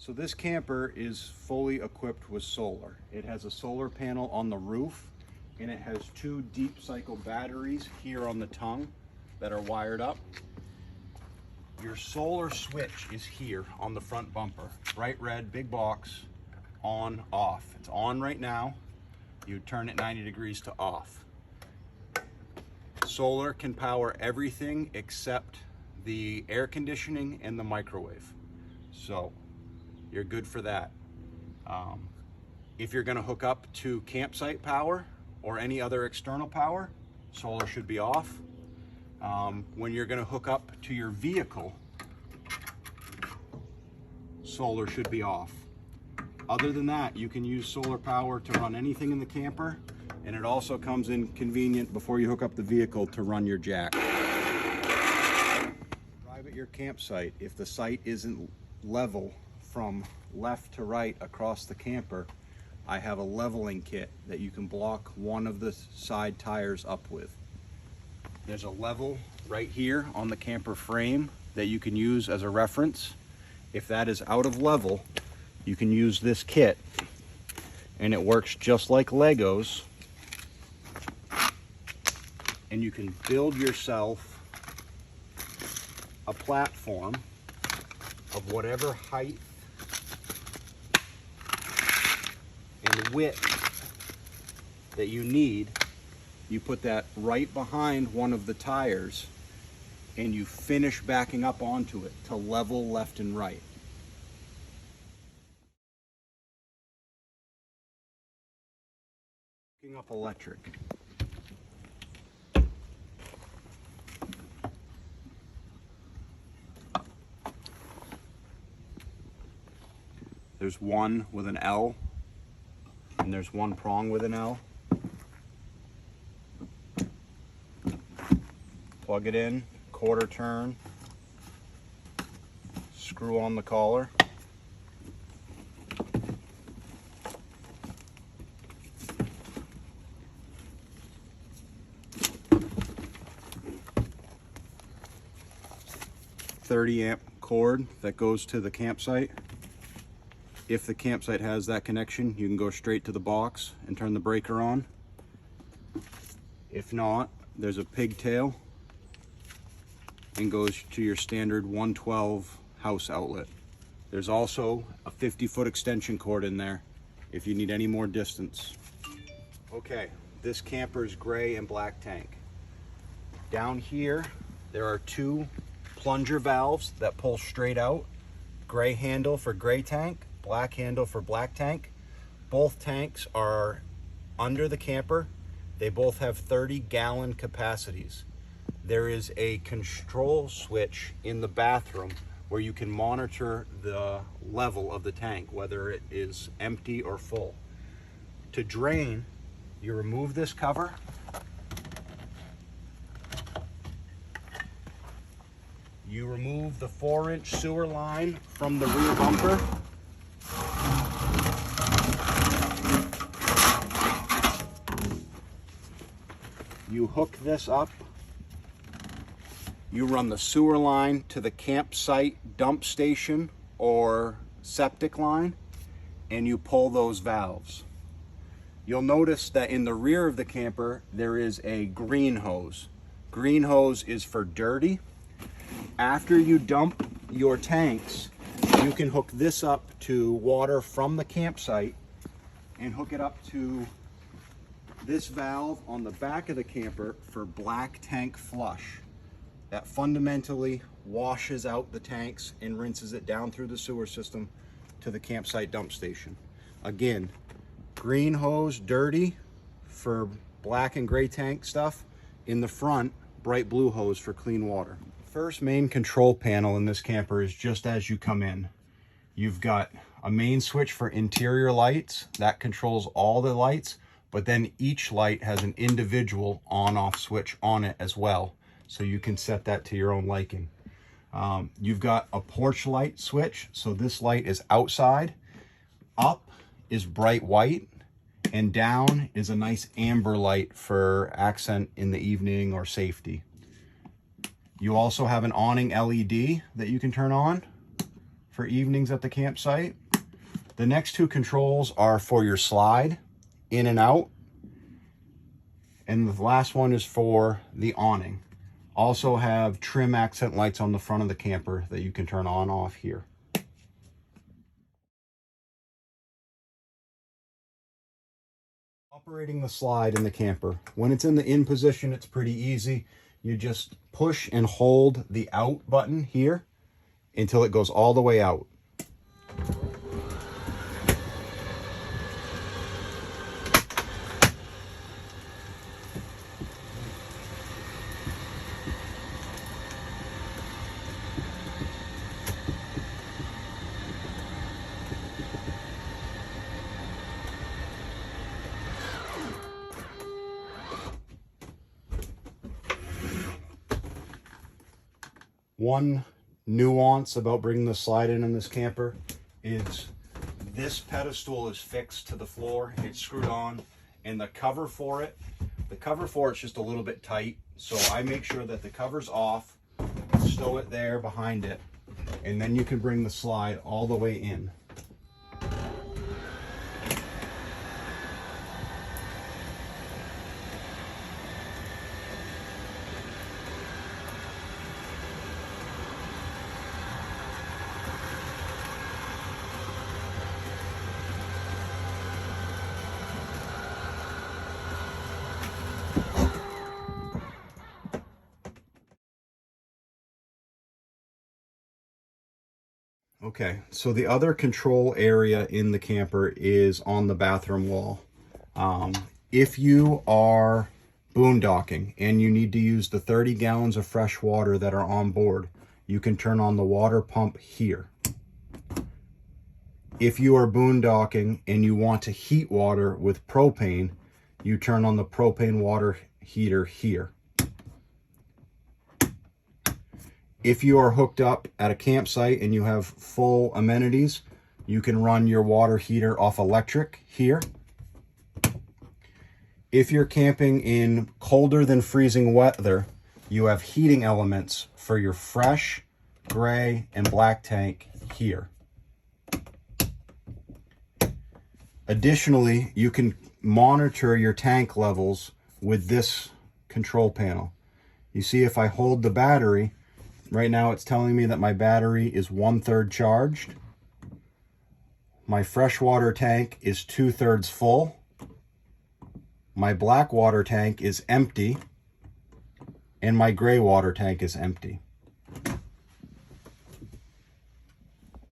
So this camper is fully equipped with solar. It has a solar panel on the roof, and it has 2 deep cycle batteries here on the tongue that are wired up. Your solar switch is here on the front bumper. Bright red, big box, on, off. It's on right now. You turn it 90 degrees to off. Solar can power everything except the air conditioning and the microwave. So you're good for that. If you're gonna hook up to campsite power or any other external power, solar should be off. When you're gonna hook up to your vehicle, solar should be off. Other than that, you can use solar power to run anything in the camper, and it also comes in convenient before you hook up the vehicle to run your jack. Arrive at your campsite. If the site isn't level from left to right across the camper, I have a leveling kit that you can block one of the side tires up with. There's a level right here on the camper frame that you can use as a reference. If that is out of level, you can use this kit, and it works just like Legos, and you can build yourself a platform of whatever height and width that you need. You put that right behind one of the tires, and you finish backing up onto it to level left and right. Hooking up electric. There's one with an L, and there's one prong with an L. Plug it in, quarter turn, screw on the collar. .30 amp cord that goes to the campsite. If the campsite has that connection, you can go straight to the box and turn the breaker on. If not, there's a pigtail and goes to your standard 112 house outlet. There's also a 50-foot extension cord in there if you need any more distance. Okay, this camper is gray and black tank. Down here, there are 2 plunger valves that pull straight out. Gray handle for gray tank, black handle for black tank. Both tanks are under the camper. They both have 30-gallon capacities. There is a control switch in the bathroom where you can monitor the level of the tank, whether it is empty or full. To drain, you remove this cover. You remove the 4-inch sewer line from the rear bumper. You hook this up. You run the sewer line to the campsite dump station or septic line, and you pull those valves. You'll notice that in the rear of the camper, there is a green hose. Green hose is for dirty. After you dump your tanks, you can hook this up to water from the campsite and hook it up to this valve on the back of the camper for black tank flush. That fundamentally washes out the tanks and rinses it down through the sewer system to the campsite dump station. Again, green hose, dirty, for black and gray tank stuff. In the front, bright blue hose for clean water. First main control panel in this camper is just as you come in. You've got a main switch for interior lights that controls all the lights, but then each light has an individual on-off switch on it as well, so you can set that to your own liking. You've got a porch light switch, so this light is outside. Up is bright white, and down is a nice amber light for accent in the evening or safety. You also have an awning LED that you can turn on for evenings at the campsite. The next two controls are for your slide, in and out. And the last one is for the awning. Also have trim accent lights on the front of the camper that you can turn on and off here. Operating the slide in the camper. When it's in the in position, it's pretty easy. You just push and hold the out button here until it goes all the way out. One nuance about bringing the slide in this camper is this pedestal is fixed to the floor. It's screwed on, and the cover for it's just a little bit tight. So I make sure that the cover's off, stow it there behind it, and then you can bring the slide all the way in. Okay, so the other control area in the camper is on the bathroom wall. If you are boondocking and you need to use the 30 gallons of fresh water that are on board, you can turn on the water pump here. If you are boondocking and you want to heat water with propane, you turn on the propane water heater here. If you are hooked up at a campsite and you have full amenities, you can run your water heater off electric here. If you're camping in colder than freezing weather, you have heating elements for your fresh, gray, and black tank here. Additionally, you can monitor your tank levels with this control panel. You see, if I hold the battery, right now it's telling me that my battery is 1/3 charged. My freshwater tank is 2/3 full. My black water tank is empty. And my gray water tank is empty.